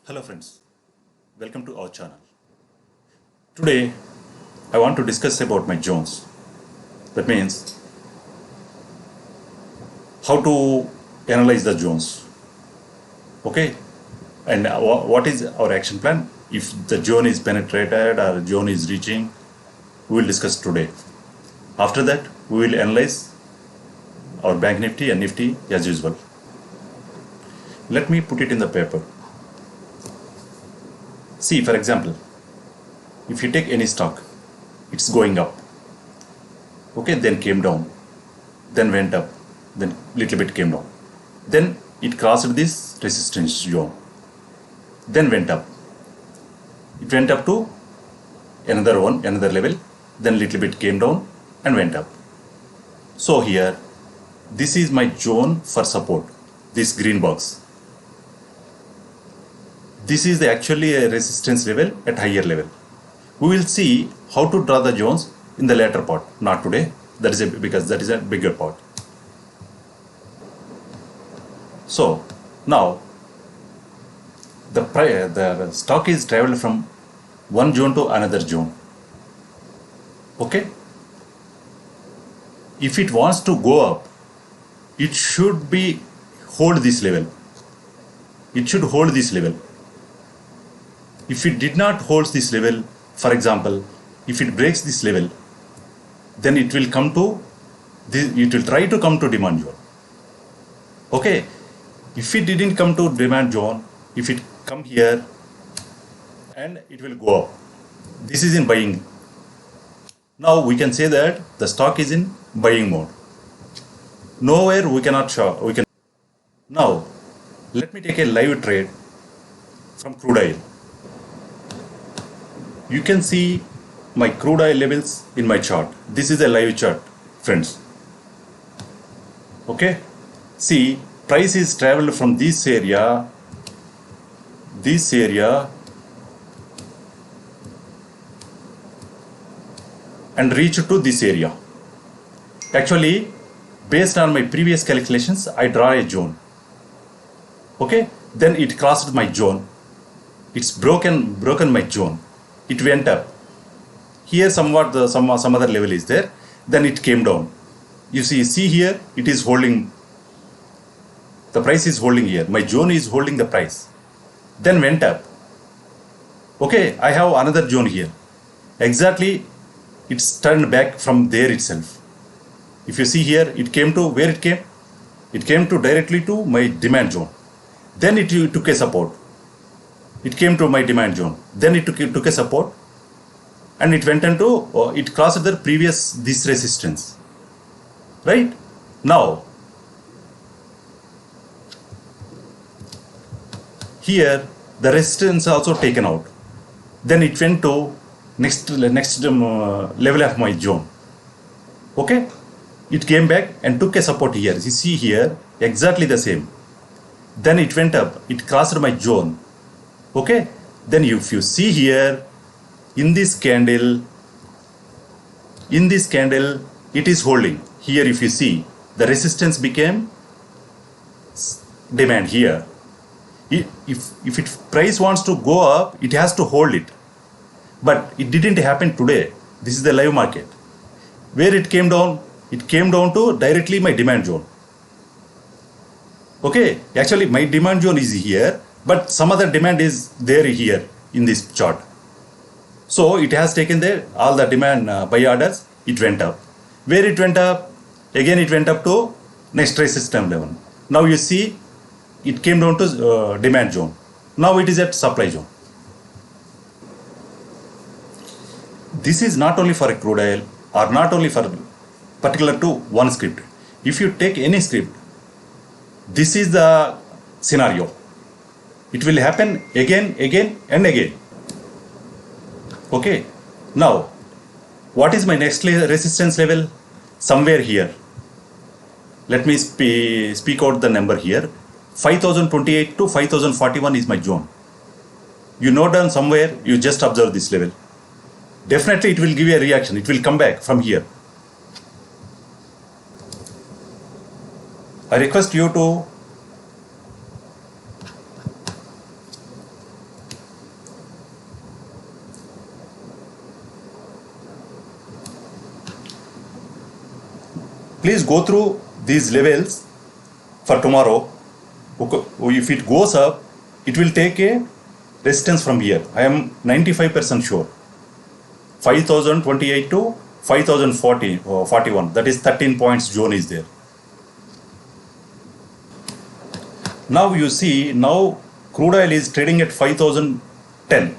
Hello friends, welcome to our channel. Today I want to discuss about my zones. That means how to analyze the zones. Okay, and what is our action plan if the zone is penetrated or zone is reaching, we will discuss today. After that we will analyze our bank nifty and nifty as usual. Let me put it in the paper. See, for example, if you take any stock, it's going up, okay, then came down, then went up, then little bit came down, then it crossed this resistance zone, then went up, it went up to another level, then little bit came down and went up. So here this is my zone for support, this green box. This is actually a resistance level at higher level. We will see how to draw the zones in the later part, not today. Because that is a bigger part. So now the stock is traveled from one zone to another zone. Okay. If it wants to go up, it should be hold this level. It should hold this level. If it did not hold this level, for example, if it breaks this level, then it will come to this, it will try to come to demand zone. Okay, if it didn't come to demand zone, if it come here and it will go up. This is in buying. Now we can say that the stock is in buying mode. Nowhere we cannot show. Now let me take a live trade from crude oil. You can see my crude oil levels in my chart. This is a live chart, friends. Okay, see, price is traveled from this area, and reached to this area. Actually, based on my previous calculations, I draw a zone. Okay, then it crossed my zone. It's broken my zone. It went up. Here somewhat some other level is there. Then it came down. You see here it is holding. The price is holding here. My zone is holding the price. Then went up. Okay, I have another zone here. Exactly, it's turned back from there itself. If you see here, it came to where it came. It came to directly to my demand zone. Then it took a support. It came to my demand zone. Then it took a support, and it went into it crossed the previous this resistance. Right now, here the resistance also taken out. Then it went to next level of my zone. Okay, it came back and took a support here. You see here exactly the same. Then it went up. It crossed my zone. Okay, then if you see here in this candle, it is holding. Here if you see, the resistance became demand here. If it price wants to go up, it has to hold it. But it didn't happen today. This is the live market. Where it came down to directly my demand zone. Okay, actually my demand zone is here, but some other demand is there here in this chart. So it has taken there all the demand buy orders. It went up. Where it went up, again it went up to next resistance level. Now you see it came down to demand zone. Now it is at supply zone. This is not only for a crude oil or not only for particular to one script. If you take any script, this is the scenario. It will happen again and again. Okay, now what is my next resistance level? Somewhere here. Let me speak out the number here. 5028 to 5041 is my zone. You note down somewhere, you just observe this level. Definitely it will give you a reaction. It will come back from here. I request you to Please go through these levels for tomorrow. If it goes up, it will take a resistance from here. I am 95% sure. 5028 to 5040 or 41. That is 13 points zone is there. Now you see, now crude oil is trading at 5010,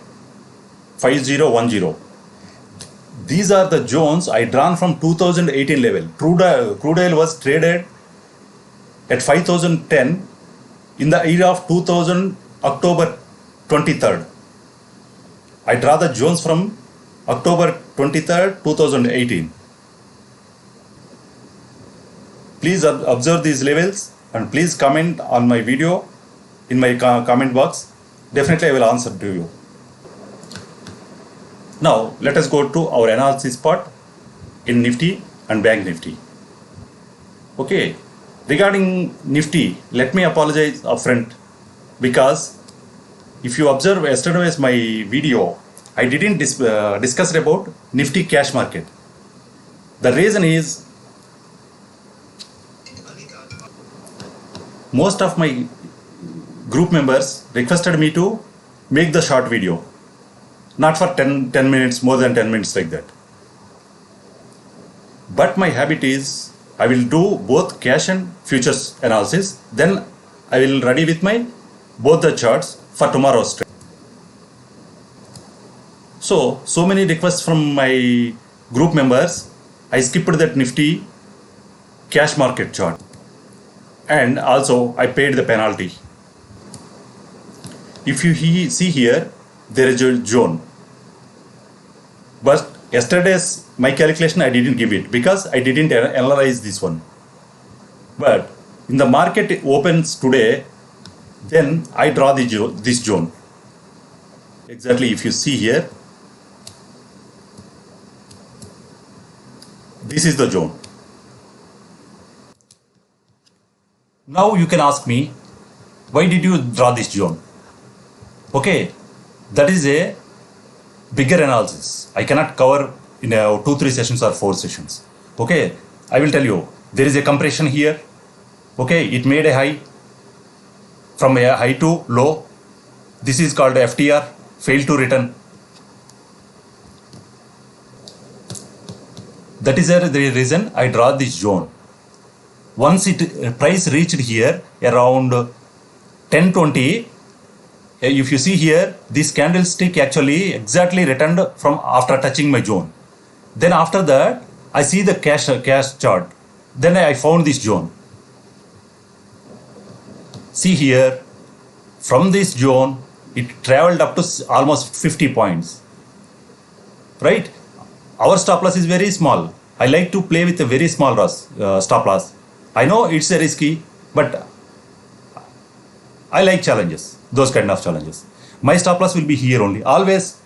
5010. These are the zones I drawn from 2018 level. Crude oil was traded at 5010 in the year of 2000 October 23rd. I draw the zones from October 23rd, 2018. Please observe these levels and please comment on my video in my comment box. Definitely I will answer to you. Now let us go to our analysis part in Nifty and Bank Nifty. Okay, regarding Nifty, let me apologize upfront, because if you observe yesterday's my video, I didn't discuss about Nifty cash market. The reason is most of my group members requested me to make the short video, not for 10 minutes, more than 10 minutes like that. But my habit is I will do both cash and futures analysis, then I will ready with my both the charts for tomorrow's trade. So many requests from my group members, I skipped that Nifty cash market chart, and also I paid the penalty. If you see here, there is a zone, but yesterday's my calculation I didn't give it because I didn't analyze this one. But in the market opens today, then I draw this zone. Exactly, if you see here, this is the zone. Now you can ask me, why did you draw this zone? Okay, that is a bigger analysis. I cannot cover in 2-3 sessions or 4 sessions. Okay, I will tell you, there is a compression here. Okay, it made a high, from a high to low. This is called FTR, failed to return. That is the reason I draw this zone. Once price reached here around 1020, if you see here, this candlestick actually exactly returned from after touching my zone. Then after that, I see the cash chart. Then I found this zone. See here, from this zone, it traveled up to almost 50 points. Right? Our stop loss is very small. I like to play with a very small stop loss. I know it's a risky, but I like challenges, those kind of challenges. My stop loss will be here only, always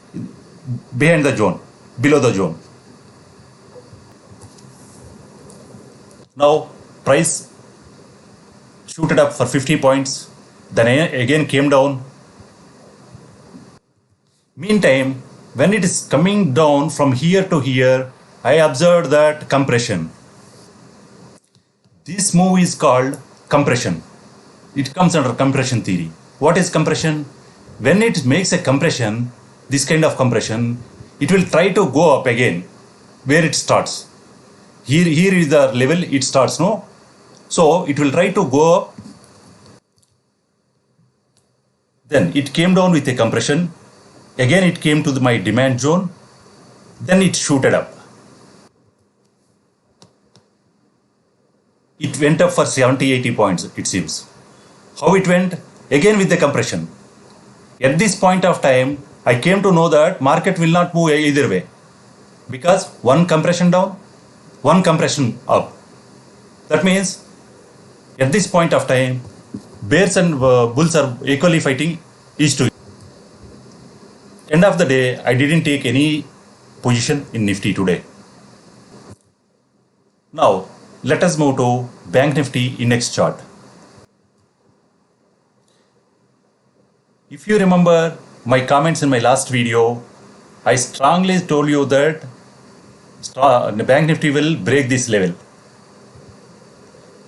behind the zone, below the zone. Now price shooted up for 50 points, then again came down. Meantime, when it is coming down from here to here, I observed that compression. This move is called compression. It comes under compression theory. What is compression? When it makes a compression, this kind of compression, it will try to go up again where it starts. Here is the level it starts, no? So it will try to go up. Then it came down with a compression. Again it came to my demand zone. Then it shooted up. It went up for 70-80 points, it seems. How it went? Again with the compression. At this point of time, I came to know that market will not move either way, because one compression down, one compression up. That means at this point of time, bears and bulls are equally fighting each to each. End of the day, I didn't take any position in Nifty today. Now, let us move to Bank Nifty index chart. If you remember my comments in my last video, I strongly told you that Bank Nifty will break this level.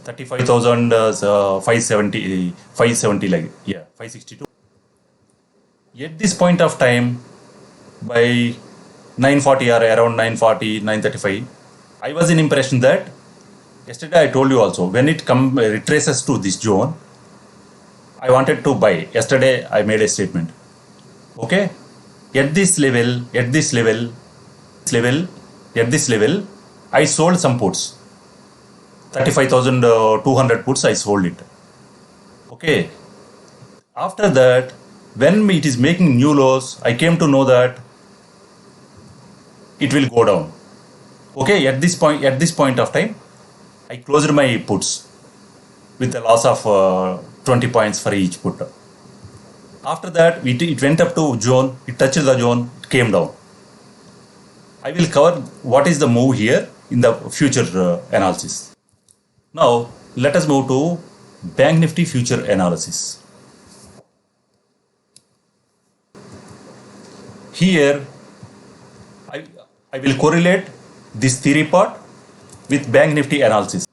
35,570, 570 like, yeah, 562. At this point of time, by 9:40 or around 9:40, 9:35, I was in impression that yesterday I told you also, when it retraces to this zone, I wanted to buy. Yesterday I made a statement. Okay, at this level, I sold some puts. 35,200 puts I sold it. Okay. After that, when it is making new lows, I came to know that it will go down. Okay, at this point of time, I closed my puts with a loss of 20 points for each put. After that, it went up to zone, it touched the zone, it came down. I will cover what is the move here in the future analysis. Now, let us move to Bank Nifty future analysis. Here, I will correlate this theory part with Bank Nifty analysis.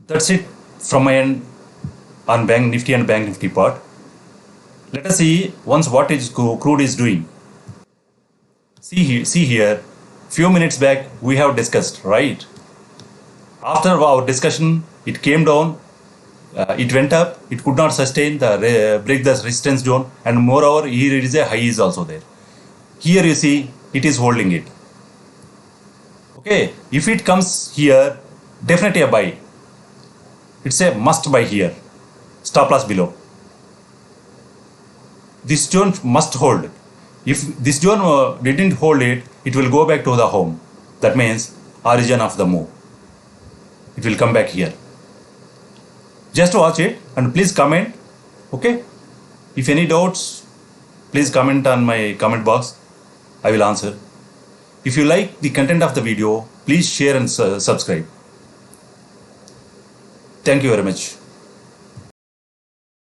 That's it from my end on Bank Nifty and Bank Nifty part. Let us see once what is crude is doing. See here, few minutes back we have discussed, right? After our discussion, it came down, it went up, it could not sustain the break the resistance zone, and moreover here is a high is also there. Here you see it is holding it. Okay, if it comes here, definitely a buy. It's a must buy here. Stop loss below. This zone must hold. If this zone didn't hold it, it will go back to the home. That means origin of the move. It will come back here. Just watch it and please comment. Okay. If any doubts, please comment on my comment box. I will answer. If you like the content of the video, please share and subscribe. Thank you very much.